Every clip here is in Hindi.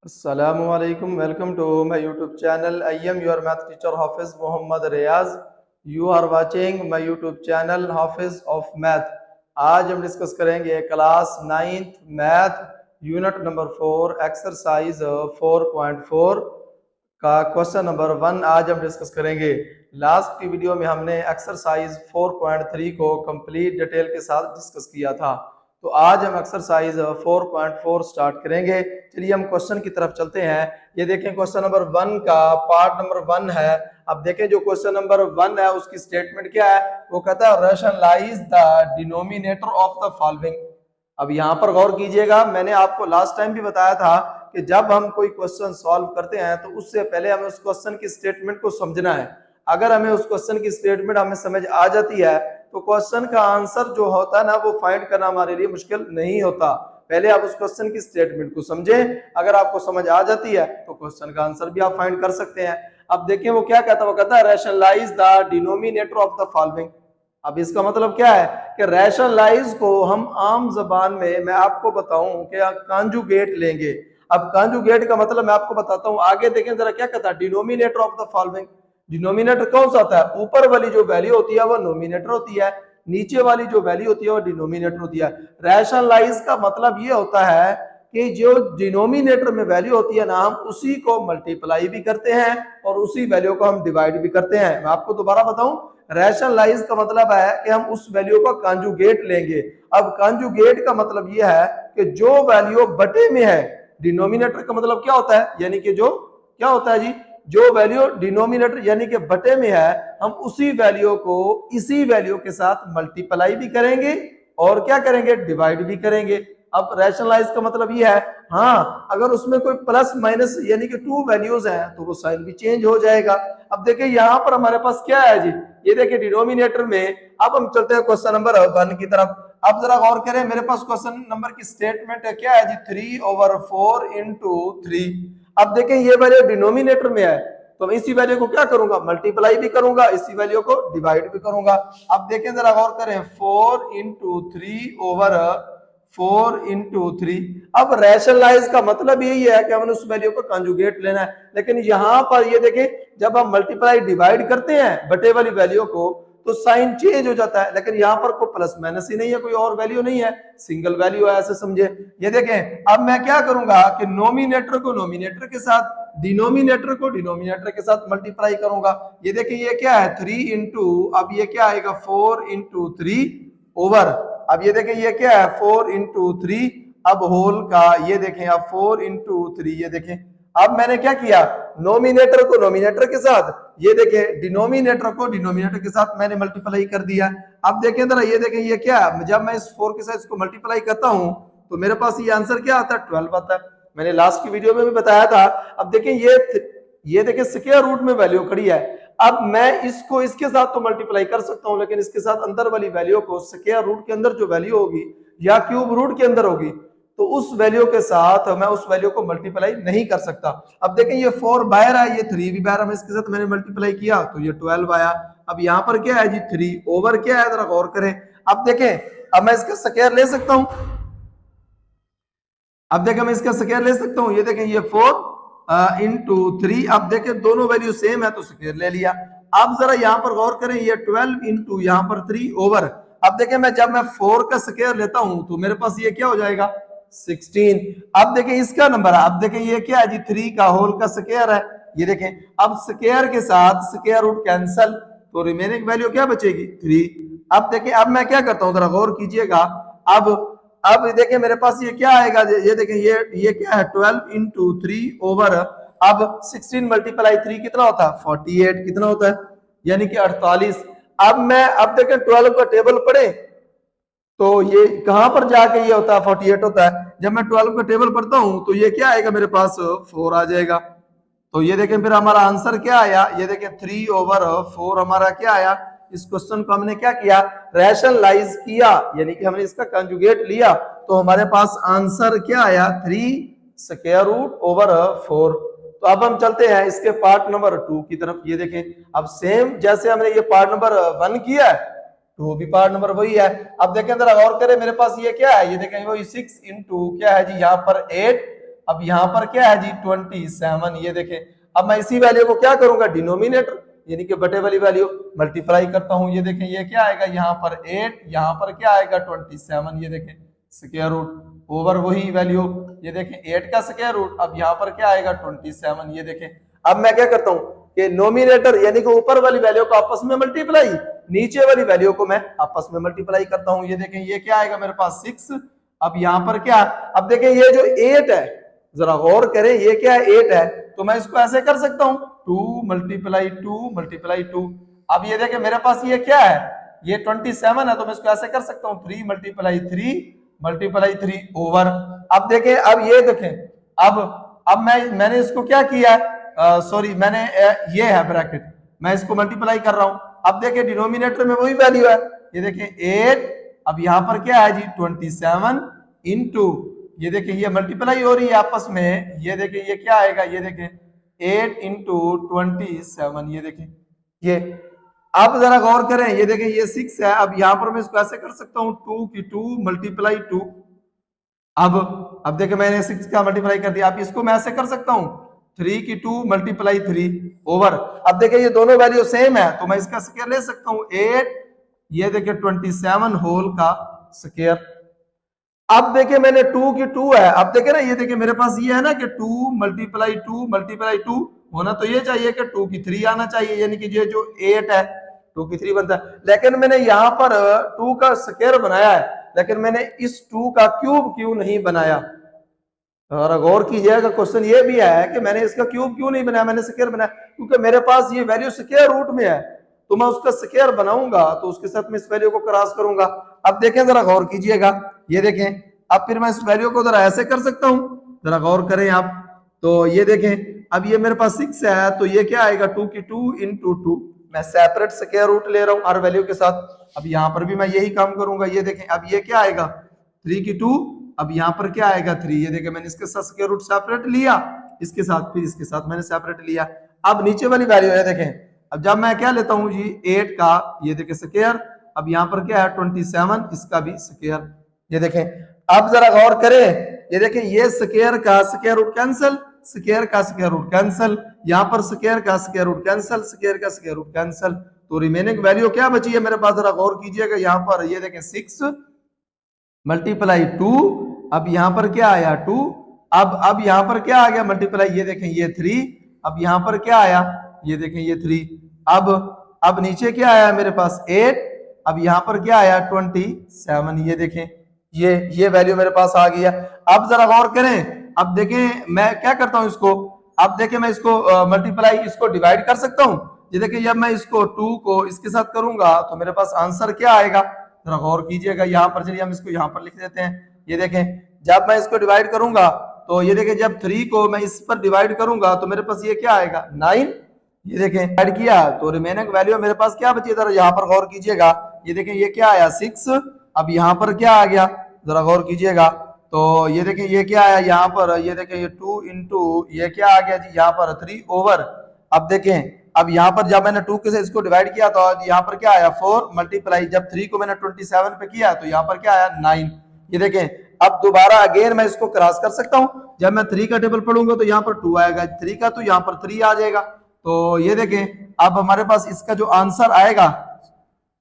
Assalamualaikum. Welcome to my YouTube channel. I am your math teacher Hafiz Muhammad Riaz. You are watching my YouTube channel Hafiz of Math. आज हम डिस्कस करेंगे class 9th math unit number 4 exercise 4.4 का क्वेश्चन नंबर 1 आज हम डिस्कस करेंगे। लास्ट की वीडियो में हमने एक्सरसाइज 4.3 को कंप्लीट डिटेल के साथ डिस्कस किया था। तो आज हम एक्सरसाइज 4.4 स्टार्ट करेंगे। चलिए हम क्वेश्चन की तरफ चलते हैं। ये देखें क्वेश्चन नंबर 1 का पार्ट नंबर 1 है। अब देखें जो क्वेश्चन नंबर 1 है उसकी स्टेटमेंट क्या है, वो कहता है rationalise the denominator of the following. अब यहाँ पर गौर कीजिएगा, मैंने आपको लास्ट टाइम भी बताया था कि जब हम कोई क्वेश्चन सॉल्व करते हैं तो उससे पहले हमें उस क्वेश्चन की स्टेटमेंट को समझना है। अगर हमें उस क्वेश्चन की स्टेटमेंट हमें समझ आ जाती है तो क्वेश्चन का आंसर जो होता है ना वो फाइंड करना हमारे लिए मुश्किल नहीं होता। पहले आप उस क्वेश्चन की स्टेटमेंट को समझें, अगर आपको समझ आ जाती है तो क्वेश्चन का आंसर भी आप फाइंड कर सकते हैं। अब देखिए वो क्या कहता है, वो कहता है rationalise the denominator of the following. अब इसका मतलब क्या है कि रैशनलाइज को हम आम जबान में मैं आपको बताऊं कि कॉन्जुगेट लेंगे। अब कॉन्जुगेट का मतलब मैं आपको बताता हूं, आगे देखें जरा क्या कहता है denominator of the following. Denominator कौन सा होता है, ऊपर वाली जो वैल्यू होती है वो नोमिनेटर होती है, नीचे वाली जो वैल्यू होती है वो डिनोमिनेटर होती है। रैशनलाइज का मतलब ये होता है कि जो डिनोमिनेटर में वैल्यू होती है ना हम उसी को मल्टीप्लाई भी करते हैं और उसी वैल्यू को हम डिवाइड भी करते हैं। मैं आपको दोबारा बताऊं, रैशनलाइज का मतलब है कि हम उस वैल्यू का कॉन्जुगेट लेंगे। अब कॉन्जुगेट का मतलब यह है कि जो वैल्यू बटे में है, डिनोमिनेटर का मतलब क्या होता है, यानी कि जो क्या होता है जी, जो वैल्यू डिनोमिनेटर यानी कि बटे में है हम उसी वैल्यू को इसी वैल्यू के साथ मल्टीप्लाई भी करेंगे और क्या करेंगे, डिवाइड भी करेंगे। अब रैशनलाइज का मतलब ये है, हाँ अगर उसमें कोई प्लस माइनस यानी कि 2 वैल्यूज हैं तो वो साइन भी चेंज हो जाएगा। अब देखिए यहाँ पर हमारे पास क्या है जी, ये देखिए डिनोमिनेटर में। अब हम चलते हैं क्वेश्चन नंबर 1 की तरफ। अब जरा गौर करें, मेरे पास क्वेश्चन नंबर की स्टेटमेंट है क्या है जी, 3/4 इंटू 3। अब देखें ये वैल्यू डिनोमिनेटर में है तो मैं इसी वैल्यू को क्या करूंगा, मल्टीप्लाई भी करूंगा, इसी वैल्यू को डिवाइड भी करूंगा। अब देखें जरा गौर करें, 4 इंटू 3/4 इंटू 3। अब रैशनलाइज का मतलब यही है कि हमने उस वैल्यू को कंजुगेट लेना है। लेकिन यहां पर ये देखें जब हम मल्टीप्लाई डिवाइड करते हैं बटे वाली वैल्यू को तो साइन चेंज हो जाता है, लेकिन यहाँ पर कोई प्लस माइनस ही नहीं है, कोई और वैल्यू नहीं है, सिंगल वैल्यू है, ऐसे समझे। ये देखें अब मैं क्या करूंगा कि नोमिनेटर को नोमिनेटर के साथ, डिनोमिनेटर को डिनोमिनेटर के साथ मल्टीप्लाई करूंगा। ये देखिए ये क्या है 3 इंटू, अब ये क्या आएगा 4 इंटू 3 ओवर, अब ये देखें ये क्या है 4 इंटू 3, अब होल का ये देखें अब 4 इंटू 3, ये देखें अब मैंने क्या किया, नोमिनेटर को नोमिनेटर के साथ, ये देखें डिनोमिनेटर को डिनोमिनेटर के साथ मैंने मल्टीप्लाई कर दिया। अब देखें जरा ये देखें ये क्या है, जब मैं इस 4 के साथ इसको मल्टीप्लाई करता हूं तो मेरे पास ये आंसर क्या आता है 12 आता है। मैंने लास्ट की वीडियो में भी बताया था। अब देखें ये देखें स्क्वायर रूट में वैल्यू खड़ी है। अब मैं इसको इसके साथ तो मल्टीप्लाई कर सकता हूं, लेकिन इसके साथ अंदर वाली वैल्यू को स्क्वायर रूट के अंदर जो वैल्यू होगी या क्यूब रूट के अंदर होगी तो उस वैल्यू के साथ मैं उस वैल्यू को मल्टीप्लाई नहीं कर सकता। अब देखें ये 4 बाहर है, ये 3 भी बाहर है, इसके साथ मैंने मल्टीप्लाई किया तो ये 12 आया। अब यहाँ पर क्या है जी 3 ओवर क्या है, जरा गौर करें। अब देखें अब मैं इसका स्क्वायर ले सकता हूं, अब देखें मैं इसका स्क्वायर ले सकता हूं, ये देखें ये 4 इंटू 3, अब देखें दोनों वैल्यू सेम है तो स्क्वायर ले लिया। अब जरा यहां पर गौर करें, ये 12 इंटू यहां पर 3 ओवर, अब देखें मैं जब मैं 4 का स्क्वायर लेता हूं तो मेरे पास ये क्या हो जाएगा 16। अब देखें इसका नंबर है, अब देखें ये क्या है जी 3 का होल का स्क्वायर है, ये देखें अब स्क्वायर के साथ स्क्वायर रूट कैंसल तो रिमेनिंग वैल्यू क्या बचेगी 3। अब देखें अब मैं क्या करता हूं, जरा गौर कीजिएगा। अब देखिए मेरे पास ये क्या आएगा, ये देखें ये क्या है 12 इंटू 3 ओवर, अब 16 मल्टीप्लाई 3 कितना होता है 48, कितना होता है यानी कि 48। अब देखें 12 का टेबल पढ़े तो ये कहां पर जाके ये होता है 48 होता है। जब मैं 12 का टेबल पढ़ता हूं तो ये क्या आएगा मेरे पास 4 आ जाएगा। तो ये देखें फिर हमारा आंसर क्या आया, ये देखें 3/4 हमारा क्या आया। इस क्वेश्चन को हमने क्या किया, रैशनलाइज किया, यानी कि हमने इसका कंजुगेट लिया तो हमारे पास आंसर क्या आया 3/4। तो अब हम चलते हैं इसके पार्ट नंबर 2 की तरफ। ये देखें अब सेम जैसे हमने ये पार्ट नंबर 1 किया है 2 भी पार्ट नंबर वही है। अब देखें जरा गौर करें, मेरे पास ये क्या है, ये देखें वही 6 इंटू क्या है जी यहाँ पर 8 अब यहाँ पर क्या है जी 27, ये देखें। अब मैं इसी वैल्यू को क्या करूंगा, डिनोमिनेटर यानी कि बटे वाली वैल्यू मल्टीप्लाई करता हूं। ये देखें ये क्या आएगा, यहाँ पर 8, यहाँ पर क्या आएगा 27, ये देखें स्क्वायर रूट ओवर वही वैल्यू, ये देखें 8 का स्क्वायर रूट। अब यहाँ पर क्या आएगा 27, ये देखें। अब मैं क्या करता हूँ कि नोमिनेटर यानी कि ऊपर वाली वैल्यू को आपस में मल्टीप्लाई, नीचे वाली वैल्यू को मैं आपस में मल्टीप्लाई करता हूँ। ये देखें ये क्या आएगा मेरे पास 6। अब यहाँ पर क्या, अब देखें ये जो 8 है, जरा गौर करें ये क्या है 8 है, तो मैं इसको ऐसे कर सकता हूँ 2 मल्टीप्लाई 2 मल्टीप्लाई 2। अब ये देखें मेरे पास ये क्या है, ये 27 है, तो मैं इसको ऐसे कर सकता हूँ 3 मल्टीप्लाई 3 मल्टीप्लाई 3 ओवर। अब देखें, अब ये देखें, अब मैंने इसको क्या किया, सॉरी मैंने ये है ब्रैकेट, मैं इसको मल्टीप्लाई कर रहा हूं। अब देखें डिनोमिनेटर में वही वैल्यू है, ये देखें 8, अब यहां पर क्या है जी 27 इंटू, ये देखें ये मल्टीप्लाई हो रही है आपस में, ये देखें ये क्या आएगा, ये देखें 8 इंटू 27, ये देखें ये। अब जरा गौर करें, ये देखें ये 6 है, अब यहां पर मैं इसको ऐसे कर सकता हूं 2 की 2 मल्टीप्लाई 2। अब देखिए मैंने 6 का मल्टीप्लाई कर दिया, अब इसको मैं ऐसे कर सकता हूं 3 की 2 मल्टीप्लाई 3 ओवर। अब देखिए ये दोनों वैल्यू सेम है, तो मैं इसका स्क्वायर ले सकता हूं 8, ये देखिए 27 होल का स्क्वायर। अब देखिए मैंने 2 की 2 है, अब देखिए ना ये देखिए मेरे पास ये है ना कि 2 मल्टीप्लाई 2 मल्टीप्लाई 2 होना तो ये चाहिए कि 2 की 3 आना चाहिए, यानी कि ये जो 8 है 2 की 3 बनता है। लेकिन मैंने यहाँ पर 2 का स्क्वायर बनाया है, लेकिन मैंने इस 2 का क्यूब क्यों नहीं बनाया। और गौर कीजिएगा क्वेश्चन ये भी है कि मैंने इसका क्यूब क्यों नहीं बनाया, मैंने स्क्वायर बनाया, क्योंकि मेरे पास ये वैल्यू स्क्वायर रूट में है, तो मैं उसका स्क्वायर बनाऊंगा तो उसके साथ मैं इस वैल्यू को क्रॉस करूंगा। अब देखें जरा गौर कीजिएगा, ये देखें अब फिर मैं इस वैल्यू को जरा ऐसे कर सकता हूं, जरा गौर करें आप, तो ये देखें अब ये मेरे पास 6 है, तो ये क्या आएगा 2 की 2 इंटू 2, मैं सेपरेट स्क्वायर रूट ले रहा हूं हर वैल्यू के साथ। अब यहां पर भी मैं यही काम करूंगा, ये देखें अब ये क्या आएगा 3 की 2, अब यहां पर क्या आएगा 3, ये देखें मैंने इसके साथ स्क्वायर रूट सेपरेट लिया, इसके साथ फिर इसके साथ मैंने सेपरेट लिया। अब नीचे वाली वैल्यू है देखें, अब जब मैं क्या लेता हूं जी 8 का, ये देखें स्क्वायर, अब यहां पर क्या है 27, इसका भी स्क्वायर, ये देखें। अब जरा गौर करें, ये देखें ये स्क्वायर का स्क्वायर रूट कैंसिल, स्क्वायर का स्क्वायर रूट कैंसिल, यहां पर स्क्वायर का स्क्वायर रूट कैंसिल, स्क्वायर का स्क्वायर रूट कैंसिल, तो रिमेनिंग वैल्यू क्या बची है मेरे पास, जरा गौर कीजिएगा, यहां पर ये देखें 6 मल्टीप्लाई 2, अब यहां पर क्या आया 2, अब यहां पर क्या आ गया मल्टीप्लाई, ये देखें ये 3, अब यहां पर क्या आया, ये देखें ये 3, अब नीचे क्या आया मेरे पास 8, अब यहां पर क्या आया 27, ये देखें ये वैल्यू मेरे पास आ गया। अब जरा गौर करें, अब देखें मैं क्या करता हूं इसको, अब देखें मैं इसको मल्टीप्लाई इसको डिवाइड कर सकता हूं, ये देखिए जब मैं इसको 2 को इसके साथ करूंगा तो मेरे पास आंसर क्या आएगा, जरा गौर कीजिएगा, यहाँ पर चलिए हम इसको यहाँ पर लिख देते हैं, ये देखें जब मैं इसको डिवाइड करूंगा तो ये देखें जब 3 को मैं इस पर डिवाइड करूंगा तो मेरे पास ये क्या आएगा 9, ये देखें ऐड किया तो रिमेनिंग वैल्यू मेरे पास क्या बची, जरा यहाँ पर गौर कीजिएगा, ये देखें ये क्या आया 6, अब यहाँ पर क्या आ गया, जरा गौर कीजिएगा, तो ये देखें ये क्या आया यहाँ पर, ये देखें ये 2 इंटू ये क्या आ गया जी यहाँ पर 3 ओवर। अब देखें अब यहाँ पर जब मैंने 2 के से इसको डिवाइड किया तो यहाँ पर क्या आया 4 मल्टीप्लाई, जब 3 को मैंने 27 पे किया तो यहाँ पर क्या आया 9, ये देखें। अब दोबारा अगेन मैं इसको क्रॉस कर सकता हूँ, जब मैं 3 का टेबल पढ़ूंगा तो यहाँ पर 2 आएगा, 3 का तो यहाँ पर 3 आ जाएगा, तो ये देखें अब हमारे पास इसका जो आंसर आएगा,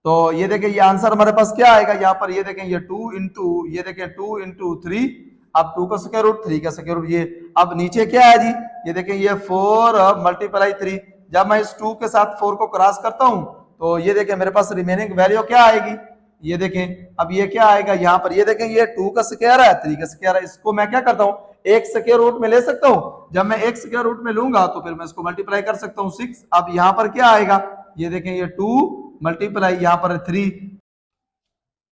तो ये देखें ये आंसर हमारे पास क्या आएगा यहाँ पर, ये देखें ये 2 इंटू ये देखें 2 इंटू 3, अब 2 का स्क्वायर रूट 3 का स्क्वायर रूट, ये अब नीचे क्या है जी, ये देखें ये 4 मल्टीप्लाई 3, जब मैं इस 2 के साथ 4 को क्रॉस करता हूं तो ये देखें मेरे पास रिमेनिंग वैल्यू क्या आएगी, ये देखें अब ये क्या आएगा यहाँ पर, ये देखें ये 2 का स्क्वायर है 3 का स्क्वायर है, इसको मैं क्या करता हूँ एक स्क्वायर रूट में ले सकता हूँ, जब मैं एक स्क्वायर रूट में लूंगा तो फिर मैं इसको मल्टीप्लाई कर सकता हूँ 6, अब यहाँ पर क्या आएगा, ये देखें ये 2 मल्टीप्लाई यहाँ पर 3,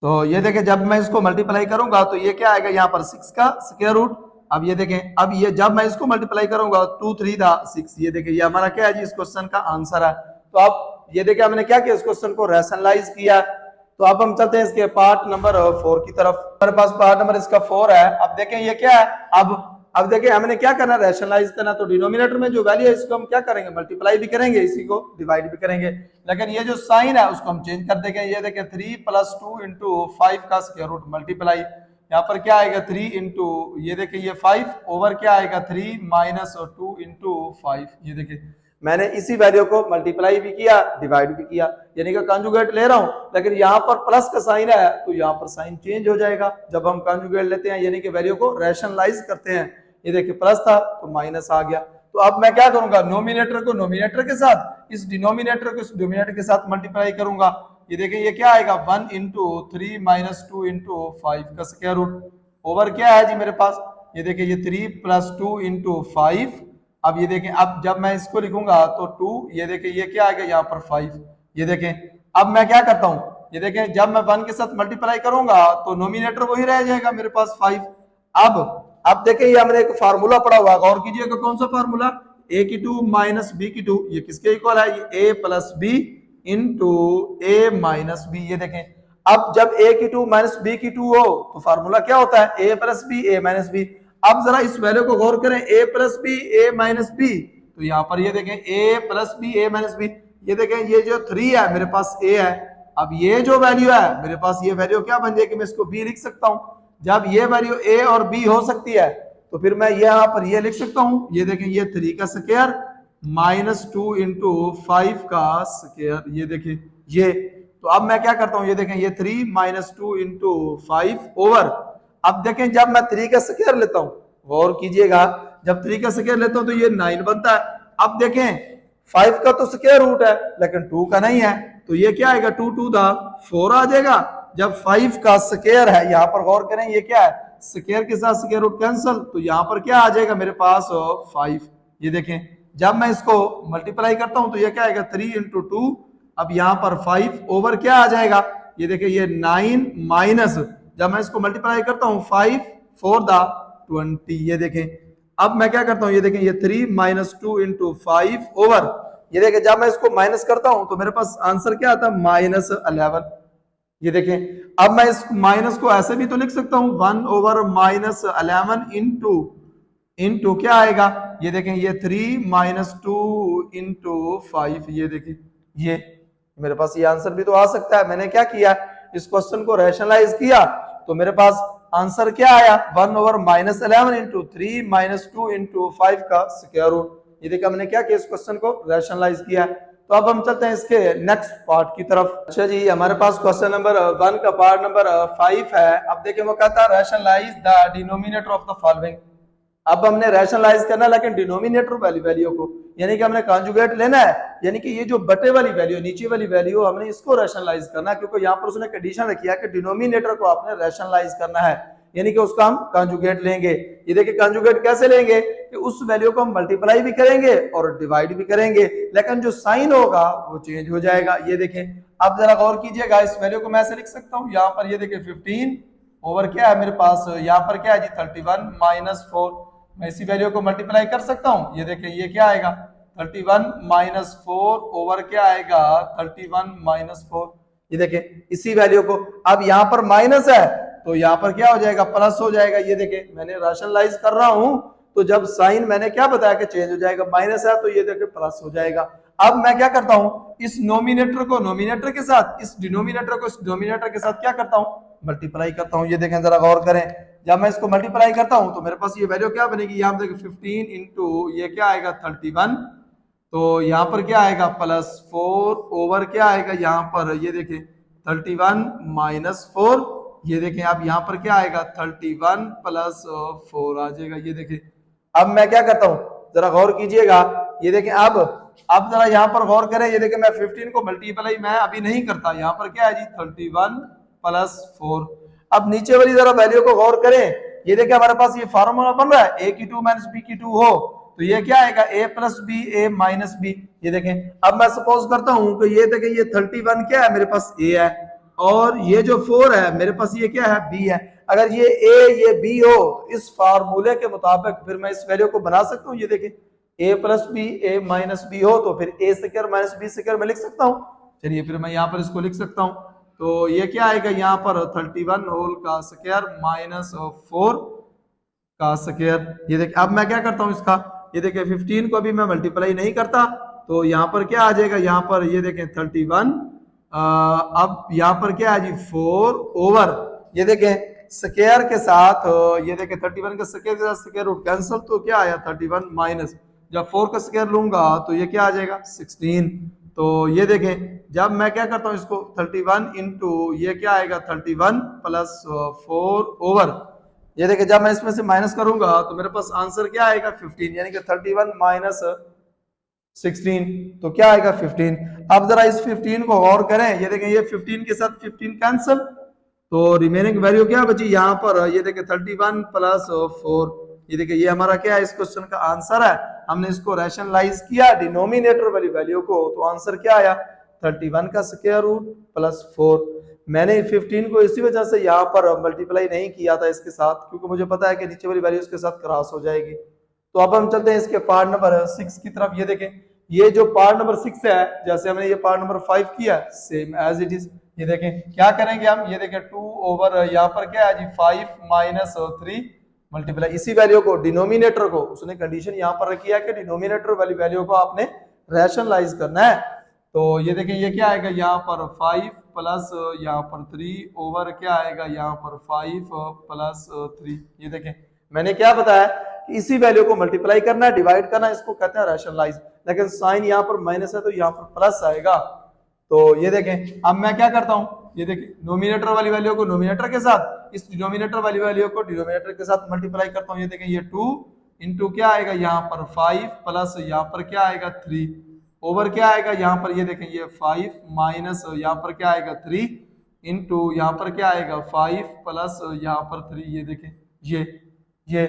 तो ये देखें जब मैं इसको मल्टीप्लाई करूंगा तो ये क्या आएगा यहाँ पर 6 का स्क्वायर रूट, अब ये देखें अब ये जब मैं इसको मल्टीप्लाई करूंगा 2 3 था 6, ये देखें ये हमारा क्या है जी इस क्वेश्चन का आंसर है। तो अब ये देखें हमने क्या किया, इस क्वेश्चन को रैशनलाइज किया। तो अब हम चलते हैं इसके पार्ट नंबर 4 की तरफ, हमारे पास पार्ट नंबर इसका 4 है। अब देखें ये क्या है, अब देखें हमने क्या करना, रैशनलाइज करना, तो डिनोमिनेटर में जो वैल्यू है इसको हम क्या करेंगे मल्टीप्लाई भी करेंगे, इसी को डिवाइड भी करेंगे, लेकिन ये जो साइन है उसको हम चेंज कर देंगे, ये देखें 3 + 2 × 5 का स्क्वायर रूट मल्टीप्लाई, यहाँ पर क्या आएगा 3 इंटू ये देखिए ये 5 ओवर क्या आएगा 3 माइनस 2 इंटू 5। ये देखिए मैंने इसी वैल्यू को मल्टीप्लाई भी किया डिवाइड भी किया, यानी कि कंजुगेट ले रहा हूं, लेकिन यहाँ पर प्लस का साइन है तो यहाँ पर साइन चेंज हो जाएगा जब हम कंजुगेट लेते हैं, यानी कि वैल्यू को रैशनलाइज करते हैं। ये देखिए प्लस था तो माइनस आ गया, तो अब मैं क्या करूंगा नोमिनेटर को नोमिनेटर के साथ, इस डिनोमिनेटर को इस डिनोमिनेटर के साथ मल्टीप्लाई करूंगा। ये देखिए ये क्या आएगा 1 इंटू 3 माइनस 2 इंटू 5 का स्क्वायर रूट ओवर क्या है जी मेरे पास, ये देखिए ये 3 प्लस 2 इंटू 5। अब ये देखें अब जब मैं इसको लिखूंगा तो 2, ये देखें ये क्या आएगा यहाँ पर 5। ये देखें अब मैं क्या करता हूं, ये देखें जब मैं 1 के साथ मल्टीप्लाई करूंगा तो नोमिनेटर वही रह जाएगा मेरे पास 5। अब देखें ये हमने एक फार्मूला पढ़ा हुआ, गौर कीजिएगा कौन सा फार्मूला, a की 2 माइनस b की 2, ये किसके इक्वल है, ये a plus b into a minus b. ये देखें अब जब a की 2 माइनस b की 2 हो तो फार्मूला क्या होता है a plus b a minus b. अब जरा इस वैल्यू को गौर करें a plus b a minus b, तो यहाँ पर ये देखें a plus b a minus b, ये देखें ये जो 3 है मेरे पास a है, अब ये जो वैल्यू है मेरे पास ये वैल्यू क्या बन जाएगी, मैं इसको b लिख सकता हूं। जब ये वैल्यू a और b हो सकती है तो फिर मैं यहाँ पर ये लिख सकता हूं, ये देखें ये 3 का स्क्वायर माइनस 2 इंटू 5 का स्क्वायर। ये देखिए ये, तो अब मैं क्या करता हूं, ये देखें ये 3 माइनस 2 इंटू 5 ओवर, अब देखें जब मैं 3 का स्क्वायर लेता हूं, गौर कीजिएगा जब 3 का स्क्वायर लेता हूं तो ये 9 बनता है। अब देखें 5 का तो स्क्वायर रूट है लेकिन 2 का नहीं है, तो ये क्या आएगा 2 टू द 4 आ जाएगा। जब 5 का स्क्वायर है, यहाँ पर गौर करें ये क्या है, स्क्वायर के साथ स्क्वायर रूट कैंसिल, तो यहाँ पर क्या आ जाएगा मेरे पास 5। ये देखें जब मैं इसको मल्टीप्लाई करता हूं तो ये क्या आएगा 3 इंटू 2, अब यहाँ पर 5 ओवर क्या आ जाएगा, ये देखिए ये 9 माइनस, जब मैं इसको मल्टीप्लाई करता हूँ 5 4 द 20। ये देखें अब मैं क्या करता हूँ, ये देखें ये 3 माइनस 2 इंटू 5 ओवर, ये देखें जब मैं इसको माइनस करता हूं तो मेरे पास आंसर क्या आता है माइनस 11। ये देखें अब मैं इस माइनस को ऐसे भी तो लिख सकता हूं 1 ओवर माइनस 11 इंटू क्या आएगा, ये देखें ये 3 माइनस 2 इंटू 5। ये देखें ये मेरे पास ये आंसर भी तो आ सकता है। मैंने क्या किया, इस क्वेश्चन को रैशनलाइज किया तो मेरे पास आंसर क्या आया 1 over minus 11 into 3 minus 2 into 5 का स्क्वायर रूट। ये देखिए हमने क्या किया, इस क्वेश्चन को रैशनलाइज किया। तो अब हम चलते हैं इसके नेक्स्ट पार्ट की तरफ। अच्छा जी हमारे पास क्वेश्चन नंबर 1 का पार्ट नंबर 5 है। अब देखिए वो कहता है rationalise the denominator of the following. अब हमने रैशनलाइज करना लेकिन डिनोमिनेटर वाली वैल्यू को, यानी कि हमने कॉन्जुगेट लेना है, यानी कि ये जो बटे वाली वैल्यू नीचे वाली वैल्यू हमने इसको रैशनलाइज करना है, क्योंकि यहाँ पर उसने कंडीशन रखी है कि डिनोमिनेटर को आपने रैशनलाइज करना है, यानी कि उसका हम कॉन्जुगेट लेंगे। ये देखिए कॉन्जुगेट कैसे लेंगे कि उस वैल्यू को हम मल्टीप्लाई भी करेंगे और डिवाइड भी करेंगे, लेकिन जो साइन होगा वो चेंज हो जाएगा। ये देखें अब जरा गौर कीजिएगा, इस वैल्यू को मैं ऐसे लिख सकता हूँ, यहाँ पर ये देखिए 15 ओवर क्या है मेरे पास, यहाँ पर क्या है जी 31 माइनस 4। मैं इसी वैल्यू को मल्टीप्लाई कर सकता हूँ। ये देखिए ये क्या आएगा 31 माइनस 4 ओवर क्या आएगा 31 माइनस 4। ये देखिए इसी वैल्यू को, अब यहाँ पर माइनस है तो यहाँ पर क्या हो जाएगा प्लस हो जाएगा। ये देखिए मैंने रैशनलाइज कर रहा हूं तो जब साइन मैंने क्या बताया कि चेंज हो जाएगा, माइनस है तो ये देखिए प्लस हो जाएगा। अब मैं क्या करता हूं, इस नोमिनेटर को नोमिनेटर के साथ, इस डिनोमिनेटर को इस डिनोमिनेटर के साथ क्या करता हूं मल्टीप्लाई करता हूं। ये देखें जरा गौर करें, जब मैं इसको मल्टीप्लाई करता हूं तो मेरे पास ये वैल्यू क्या बनेगी, यहाँ पर देखिए 15 इंटू ये क्या आएगा 31, तो यहाँ पर क्या आएगा प्लस 4 ओवर क्या आएगा यहाँ पर ये देखिए 31 माइनस 4। ये देखें अब यहाँ पर क्या आएगा 31 प्लस 4 आ जाएगा। ये देखें अब मैं क्या करता हूँ जरा गौर कीजिएगा, ये देखें अब जरा यहाँ पर गौर करें, ये देखें मैं 15 को मल्टीप्लाई मैं अभी नहीं करता, यहाँ पर क्या है जी 31 प्लस 4। अब नीचे वाली जरा वैल्यू को गौर करें, ये देखें हमारे पास ये फार्मूला बन रहा है a की 2 माइनस b की 2 हो तो ये क्या आएगा a plus b a minus b. ये देखें अब मैं सपोज करता हूं कि ये देखें ये 31 क्या है मेरे पास a है और ये जो 4 है मेरे पास ये क्या है b है। अगर ये a ये b हो तो इस फार्मूले के मुताबिक फिर मैं इस वैल्यू को बना सकता हूँ। ये देखें a plus b a minus b हो तो फिर a square minus b square में लिख सकता हूँ। चलिए फिर मैं यहाँ पर इसको लिख सकता हूँ, तो ये क्या आएगा यहाँ पर 31 होल का स्क्वायर माइनस 4 का स्क्वायर। ये देखिए अब मैं क्या करता हूँ इसका, ये देखिए 15 को अभी मैं मल्टीप्लाई नहीं करता तो यहाँ पर क्या आ जाएगा, यहाँ पर ये देखें 31 अब यहाँ पर क्या है जी 4 ओवर ये देखें स्क्वायर के साथ ये देखें 31 का स्क्वायर के साथ स्क्वायर रूट कैंसिल, तो क्या आया 31 माइनस, जब 4 का स्क्वायर लूंगा तो ये क्या आ जाएगा 16। तो ये देखें जब मैं क्या करता हूं इसको 31 इंटू ये क्या आएगा 31 प्लस 4 ओवर, ये देखिए जब मैं इसमें से माइनस करूंगा तो मेरे पास आंसर क्या आएगा 15, यानी कि 31 माइनस 16 तो क्या आएगा 15। अब जरा इस 15 को गौर करें, ये देखें ये 15 के साथ 15 कैंसिल, तो रिमेनिंग वैल्यू क्या बची यहाँ पर, ये देखिए 31 प्लस 4, ये देखिए ये हमारा क्या है इस क्वेश्चन का आंसर है। हमने इसको रैशनलाइज किया डिनोमिनेटर वाली वैल्यू को, तो आंसर क्या आया 31 का स्क्वायर रूट प्लस 4। मैंने 15 को इसी वजह से यहाँ पर मल्टीप्लाई नहीं किया था इसके साथ, क्योंकि मुझे पता है कि नीचे वाली वैल्यू इसके साथ क्रॉस हो जाएगी। तो अब हम चलते हैं इसके पार्ट नंबर 6 की तरफ। ये देखें ये जो पार्ट नंबर 6 है, जैसे हमने ये पार्ट नंबर 5 किया सेम एज इट इज। ये देखें क्या करेंगे हम, ये देखें 2 ओवर यहाँ पर क्या है जी 5 माइनस 3 मल्टीप्लाई, इसी वैल्यू को डिनोमिनेटर को उसने कंडीशन यहाँ पर रखी है कि डिनोमिनेटर वाली वैल्यू को आपने रैशनलाइज करना है। तो ये देखें ये क्या आएगा यहाँ पर 5 प्लस यहाँ पर 3 ओवर क्या आएगा यहाँ पर 5 प्लस 3। ये देखें मैंने क्या बताया कि इसी वैल्यू को मल्टीप्लाई करना है, डिवाइड करना है, इसको कहते हैं रैशनलाइज। लेकिन साइन यहाँ पर माइनस है तो यहाँ पर प्लस आएगा। तो ये देखें अब मैं क्या करता हूँ, ये देखिए नोमिनेटर वाली वैल्यू को नोमिनेटर के साथ, इस डिनोमिनेटर वाली वैल्यू को डिनोमिनेटर के साथ मल्टीप्लाई करता हूँ। ये देखें ये 2 इंटू क्या आएगा यहाँ पर 5 प्लस यहाँ पर क्या आएगा 3 ओवर क्या आएगा यहाँ पर, ये देखें ये 5 माइनस यहाँ पर क्या आएगा 3 इंटू यहाँ पर क्या आएगा 5 प्लस यहाँ पर 3। ये देखें ये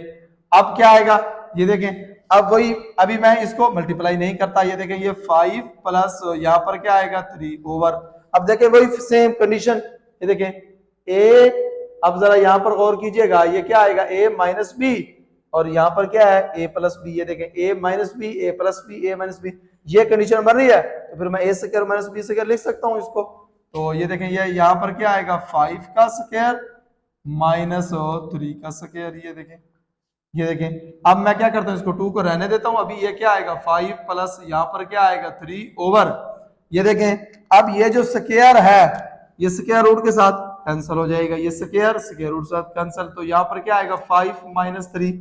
अब क्या आएगा, ये देखें अब वही अभी मैं इसको मल्टीप्लाई नहीं करता। ये देखें ये 5 प्लस यहाँ पर क्या आएगा 3 ओवर, अब देखें वही सेम कंडीशन। ये देखें a, अब जरा यहाँ पर गौर कीजिएगा, ये क्या आएगा a माइनस बी और यहाँ पर क्या है a प्लस बी। ये देखें a minus b a plus b a minus b, ये कंडीशन बन रही है, तो फिर मैं a square minus b square लिख सकता हूँ इसको। तो ये देखें ये यहाँ पर क्या आएगा 5 का स्क्वायर माइनस 3 का स्क्वायर। ये देखें अब मैं क्या करता हूँ इसको 2 को रहने देता हूँ। अभी ये क्या आएगा 5 प्लस यहाँ पर क्या आएगा 3 ओवर, ये देखें अब ये जो स्क्वायर है ये स्क्वायर रूट के साथ कैंसिल हो जाएगा, ये स्क्वायर रूट के साथ कैंसिल, तो यहाँ पर क्या आएगा 5 माइनस 3,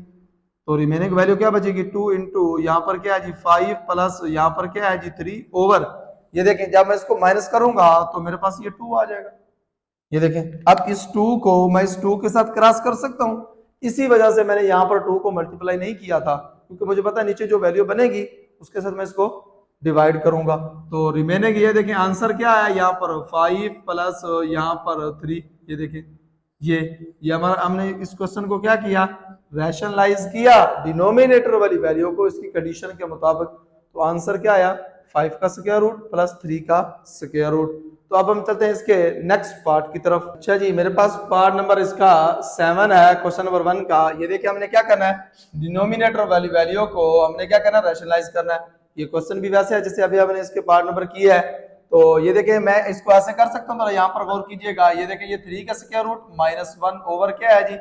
तो रिमेनिंग वैल्यू क्या बचेगी 2 इंटू यहाँ पर क्या है जी 5 प्लस यहाँ पर क्या है जी 3 ओवर। ये देखें जब मैं इसको माइनस करूंगा तो मेरे पास ये 2 आ जाएगा। ये देखें अब इस 2 को मैं इस 2 के साथ क्रॉस कर सकता हूँ, इसी वजह से मैंने यहाँ पर 2 को मल्टीप्लाई नहीं किया था, क्योंकि मुझे पता है नीचे जो वैल्यू बनेगी उसके साथ मैं इसको डिवाइड करूंगा। तो रिमेनिंग ये देखें आंसर क्या आया यहाँ पर 5 प्लस यहाँ पर 3। ये देखें ये हमारा हमने इस क्वेश्चन को क्या किया रैशनलाइज किया डिनोमिनेटर वाली वैल्यू को इसकी कंडीशन के मुताबिक, तो आंसर क्या आया 5 का स्क्वायर रूट प्लस 3 का स्क्वायर रूट। तो अब हम चलते हैं इसके नेक्स्ट पार्ट की तरफ। अच्छा जी मेरे पास पार्ट नंबर इसका 7 है क्वेश्चन नंबर 1 का। ये देखिए हमने क्या करना है डिनोमिनेटर वाली वैल्यू को हमने क्या करना है रैशनलाइज करना है। ये क्वेश्चन भी वैसे है जैसे अभी हमने इसके पार्ट नंबर किया है। तो ये देखिए मैं इसको ऐसे कर सकता हूँ, यहाँ पर गौर कीजिएगा। ये देखिए ये 3 का स्क्वायर रूट माइनस 1 ओवर क्या है जी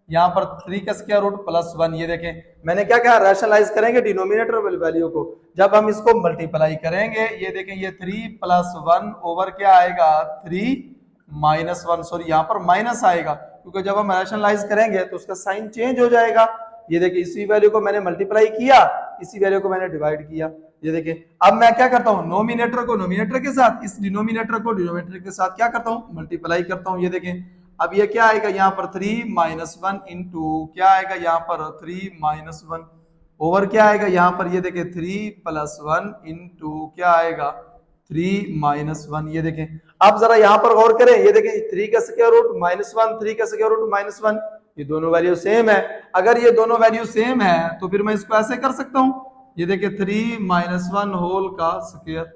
यहाँ पर 3 का स्क्वायर रूट प्लस 1। ये देखें मैंने क्या कहा रैशनलाइज करेंगे डिनोमिनेटर वाली वैल्यू को, जब हम इसको मल्टीप्लाई करेंगे ये देखें ये 3 प्लस 1 ओवर क्या आएगा 3 माइनस 1, सॉरी यहाँ पर माइनस आएगा, क्योंकि जब हम रैशनलाइज करेंगे तो उसका साइन चेंज हो जाएगा। ये देखिए इसी वैल्यू को मैंने मल्टीप्लाई किया, इसी वैल्यू को मैंने डिवाइड किया। ये देखिए अब मैं क्या करता हूँ नोमिनेटर को नोमिनेटर के साथ, इस डिनोमिनेटर को डिनोमिनेटर के साथ क्या करता हूँ मल्टीप्लाई करता हूँ। ये देखें अब ये क्या आएगा यहाँ पर 3 माइनस 1 इंटू क्या आएगा यहाँ पर 3 माइनस 1 ओवर क्या आएगा यहाँ पर ये देखें 3 प्लस 1 इंटू क्या आएगा 3 माइनस 1। ये देखें अब जरा यहाँ पर गौर करें, ये देखें 3 का स्क्वायर रूट माइनस 1 3 का स्क्वायर रूट माइनस 1, ये दोनों वैल्यू सेम है। अगर ये दोनों वैल्यू सेम है तो फिर मैं इसको ऐसे कर सकता हूँ, ये देखिए 3 माइनस 1 होल का स्क्वायर।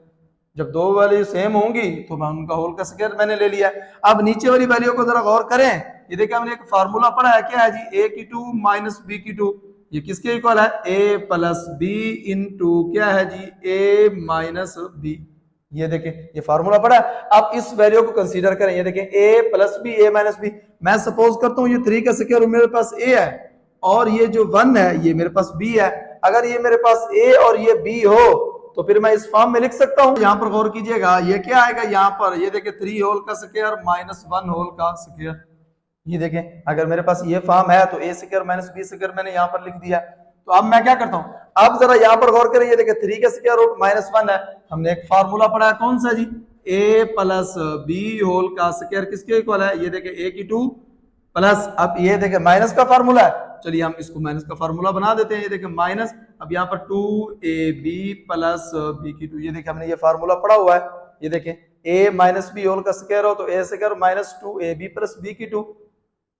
जब दो वैल्यू सेम होंगी तो मैं उनका होल का स्क्वायर मैंने ले लिया। अब नीचे वाली वैल्यू को जरा गौर करें, ये देखिए हमने एक फार्मूला पढ़ा है क्या है जी a की 2 माइनस b की 2, ये किसके इक्वल है a प्लस b इंटू क्या है जी a माइनस b। ये देखें ये फार्मूला पढ़ा है। अब इस वैल्यू को कंसीडर करें, ये देखें a plus b a minus b। मैं सपोज करता हूँ ये 3 का स्क्वायर रूट मेरे पास a है और ये जो 1 है ये मेरे पास b है। अगर ये मेरे पास a और ये b हो तो फिर मैं इस फॉर्म में लिख सकता हूं। यहाँ पर गौर कीजिएगा ये क्या आएगा यहाँ पर, ये देखिए 3 होल का स्क्वायर माइनस 1 होल का स्क्वायर। ये देखें, अगर मेरे पास ये फॉर्म है तो ए स्क्वायर माइनस बी स्क्वायर मैंने यहाँ पर लिख दिया। तो अब मैं क्या करता हूँ, अब जरा यहाँ पर गौर करें, ये देखें 3 का स्क्वायर रूट -1 है। हमने एक फार्मूला पढ़ा है, कौन सा जी, a प्लस बी होल का स्क्वायर किसके इक्वल है, ये देखें a की 2 प्लस, अब ये देखें माइनस का फार्मूला है, चलिए हम इसको माइनस का फार्मूला बना देते हैं। ये देखें माइनस, अब यहाँ पर 2ab प्लस b की 2, ये देखें हमने ये फार्मूला पढ़ा हुआ है। ये देखें a माइनस बी होल का स्क्वायर हो तो a square minus 2ab plus b की 2।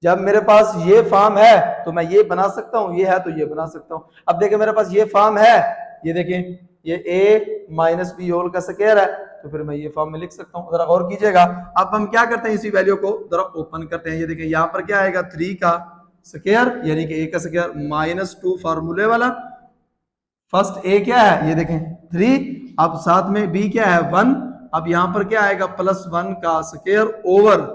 जब मेरे पास ये फॉर्म है तो मैं ये बना सकता हूँ, ये है तो ये बना सकता हूँ। अब देखें मेरे पास ये फॉर्म है, ये देखें ये a माइनस बी होल का स्क्वायर है, तो फिर मैं ये फॉर्म में लिख सकता हूँ। जरा गौर कीजिएगा, अब हम क्या करते हैं, इसी वैल्यू को जरा ओपन करते हैं। ये देखें यहाँ पर क्या आएगा, 3 का स्क्वायर यानी कि a का स्क्वायर -2 फार्मूले वाला, फर्स्ट a क्या है, ये देखें 3, अब साथ में b क्या है 1, अब यहाँ पर क्या आएगा +1 का स्क्वायर ओवर,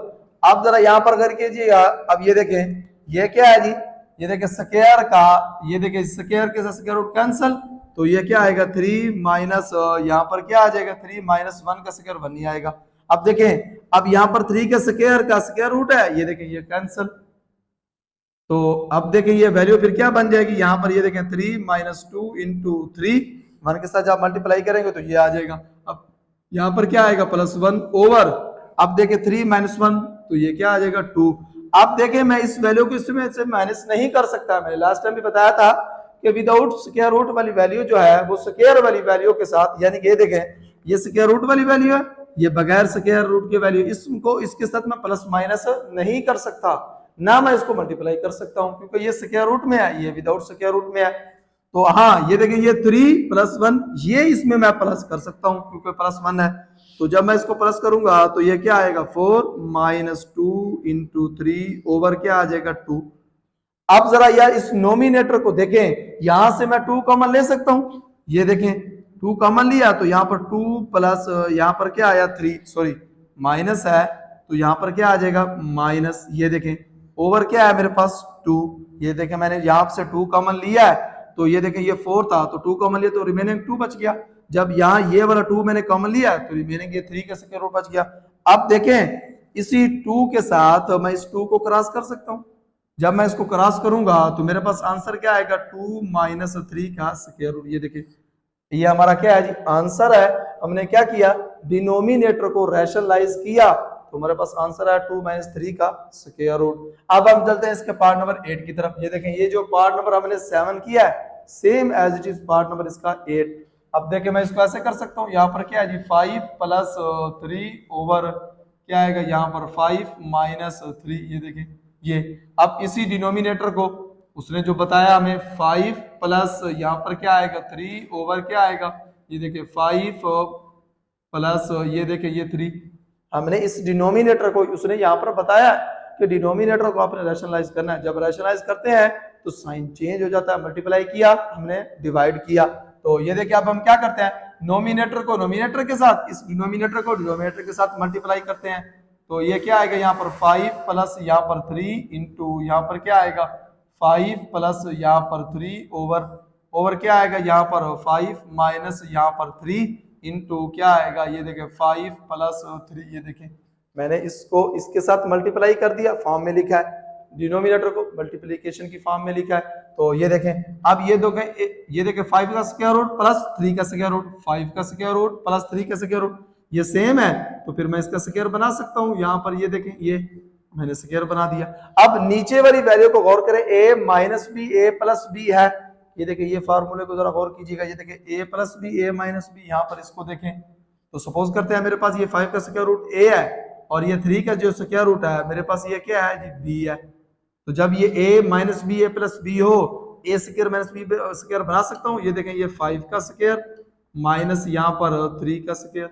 आप जरा यहाँ पर कर कीजिएगा। अब ये देखें ये क्या है जी, ये देखें स्क्वायर का, ये देखें स्क्वायर के साथ स्क्वायर रूट कैंसिल, तो ये क्या आएगा 3 माइनस, यहाँ पर क्या आ जाएगा 3 -1 का स्क्वायर 1 ही आएगा। अब देखें, अब यहाँ पर 3 के स्क्वायर का स्क्वायर रूट है, ये देखें ये कैंसिल, तो अब देखें ये वैल्यू फिर क्या बन जाएगी, यहाँ पर ये देखें 3 - 2 इंटू 3, 1 के साथ जब मल्टीप्लाई करेंगे तो ये आ जाएगा। अब यहाँ पर क्या आएगा +1 ओवर, अब देखें 3 - 1 तो ये क्या आ जाएगा 2। अब देखें मैं इस वैल्यू को इसमें से माइनस नहीं कर सकता, मैंने लास्ट टाइम भी बताया था कि विदाउट स्क्वायर रूट वाली वैल्यू जो है वो स्क्वायर वाली वैल्यू के साथ, यानी कि ये देखें ये स्क्वायर रूट वाली वैल्यू है, ये बगैर स्क्वायर रूट की वैल्यू, इसको इसके साथ मैं प्लस माइनस नहीं कर सकता, ना मैं इसको मल्टीप्लाई कर सकता हूं, क्योंकि ये स्क्वायर रूट में है, ये विदाउट स्क्वायर रूट में है। तो हाँ ये देखें ये 3 + 1, ये इसमें मैं प्लस कर सकता हूं क्योंकि +1 है। तो जब मैं इसको प्लस करूंगा तो ये क्या आएगा 4 - 2 इंटू 3 ओवर क्या आ जाएगा 2। अब जरा यार इस नोमिनेटर को देखें, यहां से मैं 2 कॉमन ले सकता हूं, ये देखें 2 कॉमन लिया तो यहाँ पर 2 प्लस यहाँ पर क्या आया 3, सॉरी माइनस है, तो यहाँ पर क्या आ जाएगा माइनस, ये देखें ओवर क्या है मेरे पास 2, ये देखें मैंने यहाँ से 2 कॉमन लिया है, तो ये देखें ये 4 था तो 2 कॉमन लिया तो रिमेनिंग 2 बच गया। जब यहाँ ये वाला 2 मैंने कॉमन लिया तो रिमेनिंग ये 3 का स्क्वायर रूट बच गया। अब देखें इसी 2 के साथ मैं इस 2 को क्रॉस कर सकता हूँ, जब मैं इसको क्रॉस करूंगा तो मेरे पास आंसर क्या आएगा 2 - 3 का स्क्वायर रूट। ये देखिए ये हमारा क्या है जी आंसर है। हमने क्या किया, डिनोमिनेटर को रैशनलाइज किया तो हमारे पास आंसर है 2 - 3 का स्क्वायर रूट। अब हम चलते हैं इसके पार्ट नंबर 8 की तरफ। ये देखें ये जो पार्ट नंबर हमने 7 किया है same as it is part number इसका 8। अब देखें मैं इसको ऐसे कर सकता हूँ, यहाँ पर क्या है जी 5 + 3 ओवर क्या आएगा यहाँ पर 5 - 3, ये देखें ये। अब इसी डिनोमिनेटर को उसने जो बताया हमें 5 प्लस यहाँ पर क्या आएगा 3 ओवर क्या आएगा, ये देखिए 5 प्लस ये देखिए ये 3, हमने इस डिनोमिनेटर को उसने यहाँ पर बताया कि डिनोमिनेटर को आपने रैशनलाइज करना है। जब रैशनलाइज करते हैं तो साइन चेंज हो जाता है, मल्टीप्लाई किया हमने डिवाइड किया। तो ये देखिए अब हम क्या करते हैं, नोमिनेटर को नोमिनेटर के साथ, इस डिनोमिनेटर को डिनोमिनेटर के साथ मल्टीप्लाई करते हैं। तो ये क्या आएगा यहाँ पर 5 प्लस यहाँ पर 3 इंटू यहाँ पर क्या आएगा 5 प्लस यहाँ पर 3 ओवर क्या आएगा यहाँ पर 5 माइनस यहाँ पर 3 इंटू क्या आएगा, ये देखें 5 प्लस 3, ये देखें मैंने इसको इसके साथ मल्टीप्लाई कर दिया, फॉर्म में लिखा है, डिनोमिनेटर को मल्टीप्लिकेशन की फॉर्म में लिखा है। तो ये देखें अब ये दो ये देखें 5 का स्क्वायर रूट प्लस 3 का स्क्वायर रूट, 5 का स्क्वायर रूट प्लस 3 का स्क्वायर रूट ये सेम है, तो फिर मैं इसका स्क्वायर बना सकता हूँ। यहाँ पर ये देखें ये मैंने स्क्वायर बना दिया। अब नीचे वाली वैल्यू को गौर करें, a minus b a plus b है, ये देखें ये फार्मूले को जरा गौर कीजिएगा, ये देखें a plus b a minus b, यहाँ पर इसको देखें तो सपोज करते हैं मेरे पास ये 5 का स्क्वायर रूट a है और ये 3 का जो स्क्वायर रूट है मेरे पास ये क्या है जी b है। तो जब ये a minus b a plus b हो, a square minus b square बना सकता हूँ। ये देखें ये 5 का स्क्वायर माइनस यहाँ पर 3 का स्क्वायर,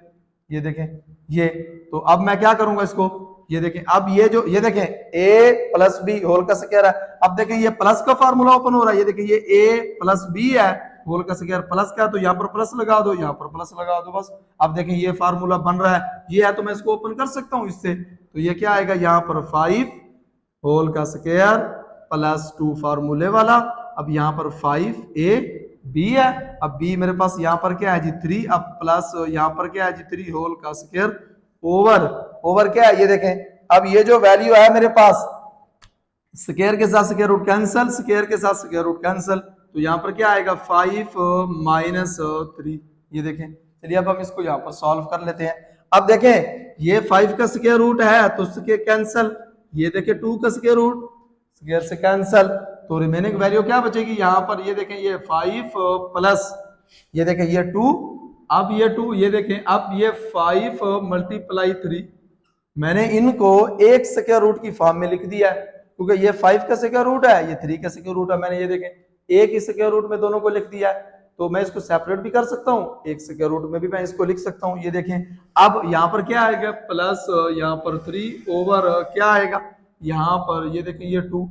ये देखें ये। तो अब मैं क्या करूंगा इसको, ये देखें अब ये जो ये देखें a प्लस बी होल का स्क्वायर है। अब देखें ये प्लस का फार्मूला ओपन हो रहा है, ये देखें ये a प्लस बी है होल का स्क्वायर प्लस का, तो यहाँ पर प्लस लगा दो, यहाँ पर प्लस लगा दो बस। अब देखें ये फार्मूला बन रहा है, ये है तो मैं इसको ओपन कर सकता हूँ इससे। तो ये क्या आएगा यहाँ पर 5 होल का स्क्वायर प्लस 2 फार्मूले वाला, अब यहाँ पर 5a b है, अब b मेरे पास यहाँ पर क्या है जी 3, अब प्लस यहाँ पर क्या है जी 3 होल का स्क्वायर ओवर क्या है, ये देखें अब ये जो वैल्यू है मेरे पास स्क्वायर के साथ स्क्वायर रूट कैंसिल, स्क्वायर के साथ स्क्वायर रूट कैंसिल, तो यहाँ पर क्या आएगा 5 माइनस 3। ये देखें, चलिए अब हम इसको यहाँ पर सॉल्व कर लेते हैं। अब देखें ये 5 का स्क्वायर रूट है तो स्क्वायर कैंसिल, ये देखें 2 का स्क्वायर रूट स्क्वायर से कैंसिल, तो रिमेनिंग वैल्यू क्या बचेगी यहाँ पर, ये देखें ये 5 प्लस ये देखें ये 2, अब ये 2, ये देखें अब ये 5 मल्टीप्लाई 3, मैंने इनको एक स्क्वायर रूट की फॉर्म में लिख दिया है क्योंकि ये 5 का स्क्वायर रूट है, ये 3 का स्क्वायर रूट है, मैंने ये देखें एक ही स्क्वायर रूट में दोनों को लिख दिया है, तो मैं इसको सेपरेट भी कर सकता हूँ, एक स्क्वायर रूट में भी मैं इसको लिख सकता हूँ। ये देखें अब यहाँ पर क्या आएगा प्लस यहाँ पर 3 ओवर क्या आएगा यहाँ पर, ये देखें ये 2।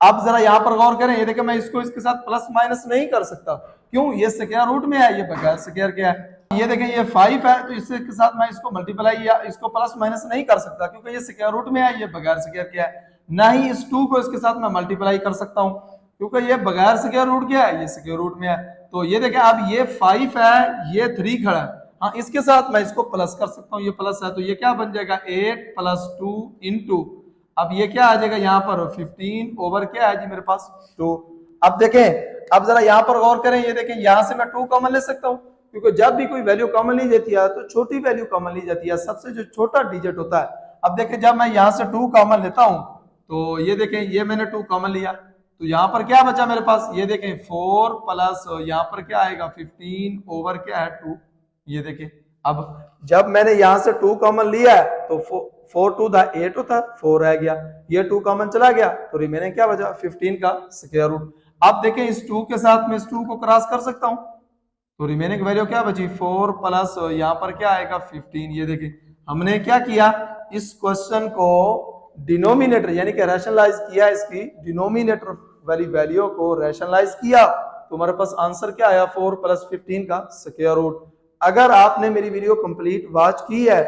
अब जरा यहाँ पर गौर करें, ये देखें मैं इसको इसके साथ प्लस माइनस नहीं कर सकता, क्यों, ये स्क्वायर रूट में है, ये बगैर स्क्वायर के है। ये देखें ये 5 है तो इसके साथ मैं इसको मल्टीप्लाई या इसको प्लस माइनस नहीं कर सकता क्योंकि ये स्क्वायर रूट में है, ये बगैर स्क्वायर के है। ना ही इस 2 को इसके साथ मैं मल्टीप्लाई कर सकता हूँ क्योंकि ये बगैर स्क्वायर रूट के है, ये स्क्वायर रूट में है। तो ये देखें अब ये 5 है, ये 3 खड़ा है, हाँ इसके साथ मैं इसको प्लस कर सकता हूँ, ये प्लस है तो ये क्या बन जाएगा 8 प्लस 2 इंटू, अब ये क्या आ जाएगा यहाँ पर 15 ओवर क्या है जी मेरे पास 2। अब देखें अब जरा यहाँ पर गौर करें, ये देखें यहाँ से मैं 2 कॉमन ले सकता हूँ क्योंकि जब भी कोई वैल्यू कॉमन ली जाती है तो छोटी वैल्यू कॉमन ली जाती है, सबसे जो छोटा डिजिट होता है। अब देखें जब मैं यहाँ से 2 कॉमन लेता हूँ तो ये देखें ये मैंने 2 कॉमन लिया तो यहाँ पर क्या बचा मेरे पास, ये देखें 4 प्लस यहाँ पर क्या आएगा 15 ओवर क्या है 2। ये देखें अब जब मैंने यहाँ से 2 कॉमन लिया है तो 4 2 था 8 होता 4 रह गया, ये 2 कॉमन चला गया तो रिमेनिंग क्या बचा 15 का स्क्वायर रूट। अब देखें इस 2 के साथ में इस 2 को क्रॉस कर सकता हूँ तो रिमेनिंग वैल्यू क्या बची 4 प्लस यहाँ पर क्या आएगा 15। ये देखें हमने क्या किया, इस क्वेश्चन को डिनोमिनेटर यानी कि रैशनलाइज किया, इसकी डिनोमिनेटर वाली वैल्यू को रैशनलाइज किया तो हमारे पास आंसर क्या आया 4 प्लस 15 का स्क्वायर रूट। अगर आपने मेरी वीडियो कंप्लीट वॉच की है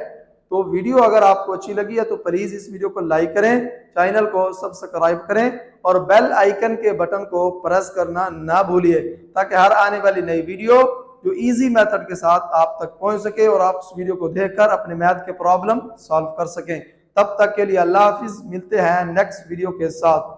तो वीडियो अगर आपको अच्छी लगी है तो प्लीज इस वीडियो को लाइक करें, चैनल को सब्सक्राइब करें और बेल आइकन के बटन को प्रेस करना ना भूलिए ताकि हर आने वाली नई वीडियो जो इजी मेथड के साथ आप तक पहुंच सके और आप उस वीडियो को देखकर अपने मैथ के प्रॉब्लम सॉल्व कर सकें। तब तक के लिए अल्लाह हाफिज, मिलते हैं नेक्स्ट वीडियो के साथ।